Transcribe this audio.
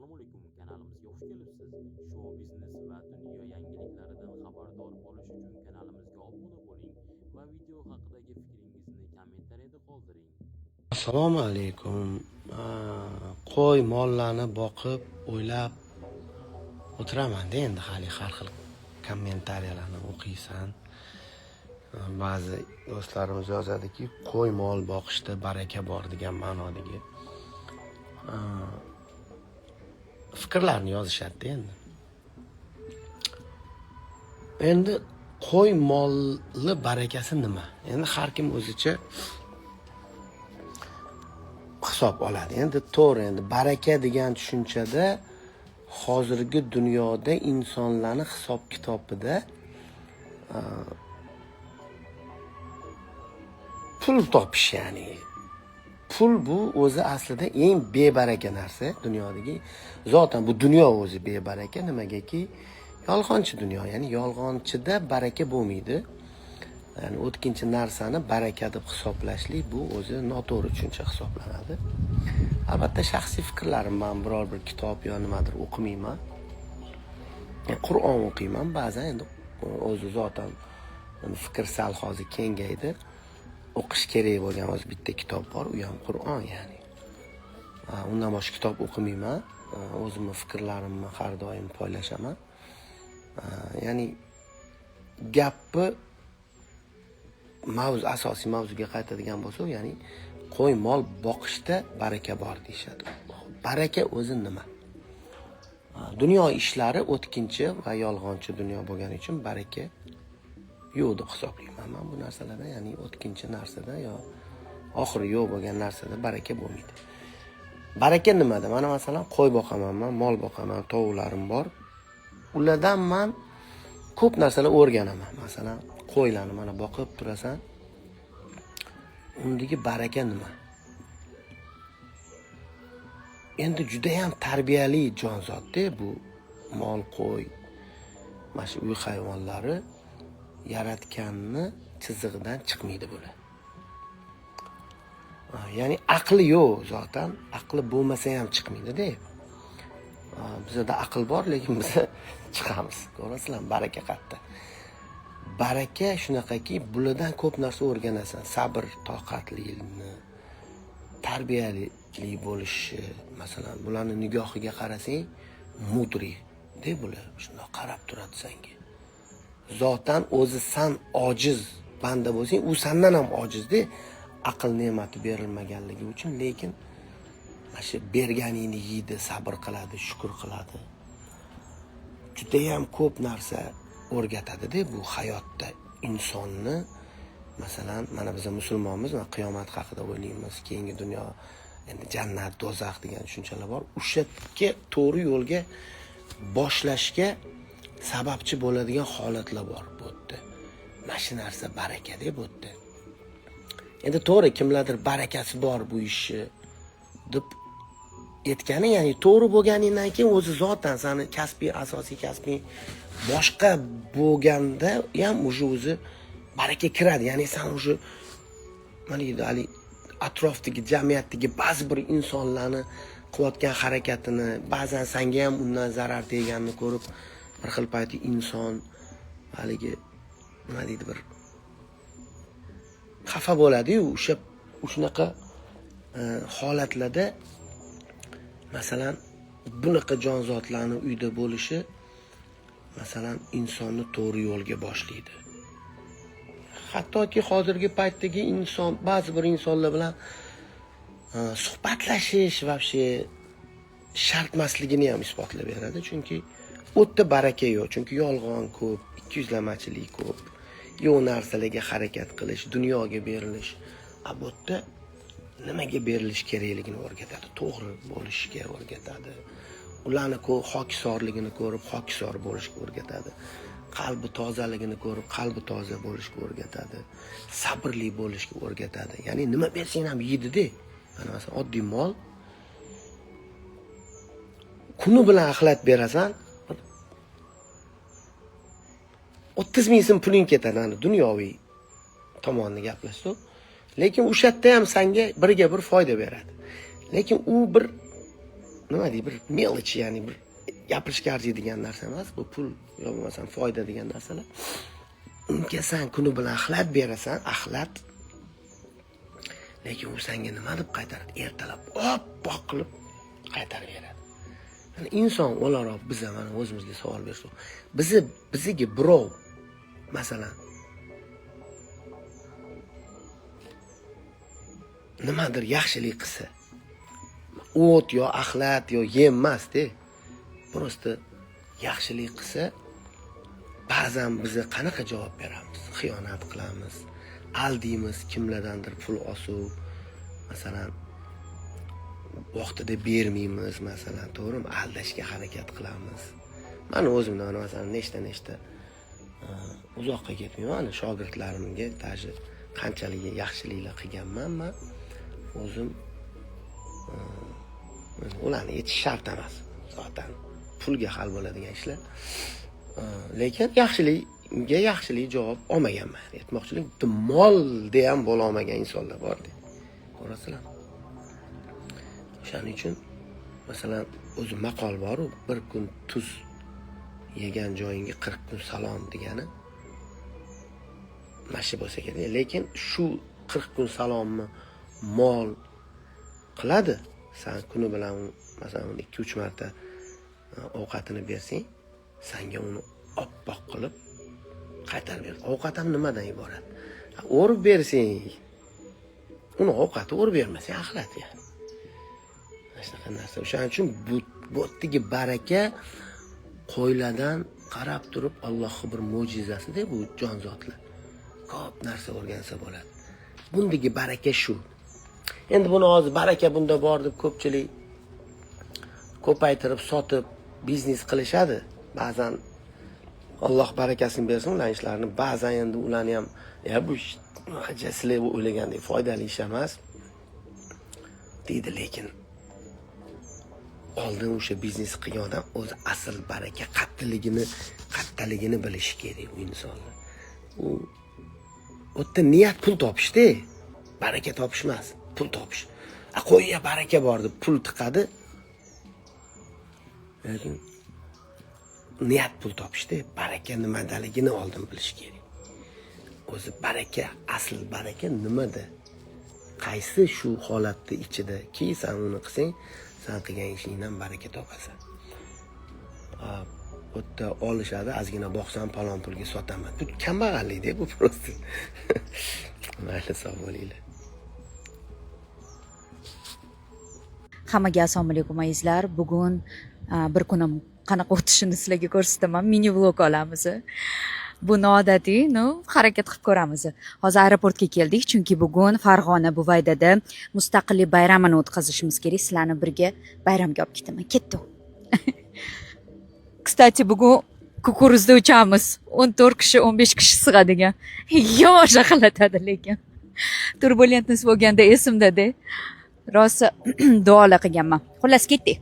Assalomu alaykum, kanalimizga xush kelibsiz. Shou biznes va dunyo yangiliklaridan xabardor bo'lish uchun kanalimizga obuna bo'ling va video haqidagi fikringizni kommentariyada qoldiring. Assalomu alaykum. Qo'y mollarni boqib o'ylab o'tiraman-da, endi hali har xil kommentariyalarni o'qiysan. Ba'zi do'stlarimiz yozadiki, qo'y mol boqishda baraka bor degan ma'nodagi fikrlarni yozishadi endi. Endi qo'y molli barakasi nima? Endi har kim o'zicha hisob oladi. Endi to'g'ri, endi baraka degan tushunchada hozirgi dunyoda insonlarning hisob kitobida pul topish, ya'ni pul bu o'zi aslida eng bebaraka narsa dunyodagi. Zotan bu dunyo o'zi bebaraka, nimagaki yolg'onchi dunyo, ya'ni yolg'onchida baraka bo'lmaydi. Ya'ni o'tkinchi narsani baraka deb hisoblashlik bu o'zi noto'g'ri tushuncha hisoblanadi. Albatta shaxsiy fikrlarim, men biror bir kitob yo nimadir o'qimayman. Qur'on o'qiyman ba'zan, endi o'zi zotan fikr sal hozir kengaydi. O'qish kerak bo'lgan o'zi bitta kitob bor, u ham Qur'on, ya'ni. Undan boshqa kitob o'qimayman. O'zimning fikrlarimni har doim poylashaman. Ya'ni gapni asosiy mavzuga qaytadigan bo'lsak, ya'ni qo'y mol boqishda baraka bor deyshadi. Baraka o'zi nima? Dunyo ishlari o'tkinchi va yolg'onchi dunyo bo'lgani uchun baraka yo'q deb hisoblayman men bu narsalarda. Ya'ni o'tkinchi narsada yo oxiri yo'q bo'lgan narsada baraka bo'lmaydi. Baraka nimada? Mana masalan qo'y boqaman, men mol boqaman, tovuqlarim bor. Ulardan men ko'p narsalar o'rganaman. Masalan, qo'ylarni mana boqib turasan. Undagi baraka nima? Endi juda ham tarbiyali jonzotda bu mol, qo'y, mana shu uy hayvonlari yaratganni chizig'idan chiqmaydi bular. Ya'ni aqli yo'q zotan, aqli bo'lmasa ham chiqmaydi-da. Bizda aql bor, lekin biz chiqamiz. Ko'rasizlar, baraka qayerda? Baraka shunaqaki, bulardan ko'p narsa o'rganasan. Sabr, toqatlilikni, tarbiyali bo'lishi, masalan, bularning nigohiga qarasang, mudri deb bular shunday qarab turadi senga. Zotan o'zi san ojiz banda bo'lsang, u sendan ham ojizda, aql ne'mati berilmaganligi uchun, lekin mana shu berganingni yeydi, sabr qiladi, shukr qiladi. Juda ham ko'p narsa o'rgatadi-da bu hayotda insonni. Masalan, mana biz musulmonmiz va qiyomat haqida o'ylaymiz, keyingi dunyo, endi jannat, do'zax degan tushunchalar bor. O'shaga to'g'ri yo'lga boshlashga sababchi bo'ladigan holatlar bor bu yerda. Mana shu narsa baraka-da bu yerda. Endi to'g'ri, kimlardir barakasi bor bu ishni deb aytgani, ya'ni to'g'ri bo'lganidan keyin o'zi zotan seni kasbiy, asosiy kasbiy boshqa bo'lganda ham o'zi baraka kiradi. Ya'ni sen o'zi mana hali atrofdagi jamiyatdagi ba'zi bir insonlarni qilayotgan harakatini, ba'zan senga ham undan zarar tegganini ko'rib, bir xil payti inson haligi nima deydi, bir xafa bo'ladi-yu, shunaqa holatlarda masalan bunaqa jonzotlarning uyda bo'lishi masalan insonni to'g'ri yo'lga boshlaydi. Hattoki hozirgi paytdagi inson, ba'zi bir insonlar bilan suhbatlashish vobshe shartmasligini ham isbotlab beradi. Chunki o'tda baraka yo'q. Chunki yolg'on ko'p, ikkiyuzlamachilik ko'p. Yo'q narsalarga harakat qilish, dunyoga berilish. Bu yerda nimaga berilish kerakligini o'rgatadi, to'g'ri bo'lishga o'rgatadi. Ularni hokisorligini ko'rib, hokisor bo'lishga o'rgatadi. Qalbi tozaligini ko'rib, qalbi toza bo'lishga o'rgatadi. Sabrli bo'lishga o'rgatadi. Ya'ni nima bersang ham yeydi-da. Mana masalan, oddiy mol kuni bilan axlat berasan, 30 ming so'm puling ketadi, ana dunyoviy tomonni gaplashsak. Lekin o'sha yerda ham senga birga bir foyda beradi. Lekin u bir nima deydi, bir melish, ya'ni bir gapirishga arziydigan narsa emas. Bu pul yo bo'lmasam foyda degan narsalar. Unga sen kuni bilan axlat berasan, axlat. Lekin u senga nima deb qaytaradi? Ertalab oppoq qilib qaytarib beradi. Yani inson o'laroq biz mana o'zimizga savol bersak, biziga birov masalan nimadir yaxshilik qilsa, o't yo axlat yo yem emas-da. Prosta yaxshilik qilsa, ba'zan biz qanaqa javob beramiz? Xiyonat qilamiz, aldaymiz, kimlardandir pul osuv, masalan, vaqtida bermaymiz, masalan, to'g'rimi? Aldashga harakat qilamiz. Mana o'zimdan masalan nechta uzoqqa ketmayman, shogirdlarimga taji qanchalik yaxshiliklar qilganman, men o'zim ularni yetish shart emas. Zaten pulga hal bo'ladigan ishlar. Lekin yaxshilik javob olmaganman. Aytmoqchilik, molda ham bo'la olmagan insonlar bor-da. Ko'rasizlar. Shuning uchun masalan o'zi maqol bor-ku, bir kun tuz yegan joyingga 40 kun salom degani. Mashi bo'lsa kerak, lekin shu 40 kun salomni mol qiladi. Sen kuni bilan masalan 2-3 marta ovqatini bersang, senga uni oppoq qilib qaytarib beradi. Ovqat ham nimadan iborat? O'rib bersang, uni ovqati o'rib bermasang axlat yani. Shunaqa narsa. O'shaning uchun bu yerdagi baraka qo'ylardan qarab turib Allohning bir mo'jizasi-da bu jonzotlar. Ko'p narsa o'rgansa bo'ladi. Bundagi baraka shu. Endi buni hozir baraka bunda bor deb ko'pchilik ko'paytirib sotib biznes qilishadi. Ba'zan Alloh barakasini bersin ular ishlarini. Ba'zan endi ularni ham bu sizlar o'ylagandek foydali ish emas deydi, lekin oldin o'sha biznes qilgan odam o'zi asl baraka qattaligini bilishi kerak u insonlar. U o'tda niyat pul topishda, baraka topish emas, pul topish. Qo'yga baraka bor deb pul tiqadi. Lekin niyat pul topishda, baraka nimadaligini oldin bilish kerak. O'zi baraka, asl baraka nimada? Qaysi shu holatda ichida ki sen uni qilsang, sen qilgan ishingdan baraka topasan. O'tda olishadi, ozgina boqsam palon pulga sotaman. Bu kambag'allik-da, bu prosta. Mayli, sog' bo'linglar. Hammaga assalomu alaykum azizlar. Bugun bir kunim qanaqa o'tishini sizlarga ko'rsataman. Mini vlog olamiz. Bu noodatiy, harakat qilib ko'ramiz. Hozir aeroportga keldik, chunki bugun Farg'ona Buvaydada mustaqillik bayramini o'tkazishimiz kerak. Sizlarni birga bayramga olib ketaman. Ketdim. Kstati, bugun kukuruzda uchamiz. 14 kishi, 15 kishi sig'adigan. Yosh aqlatadi lekin. Turbulentность bo'lganda esimda-da. Rosa duolar qilganman. Xullas ketdik.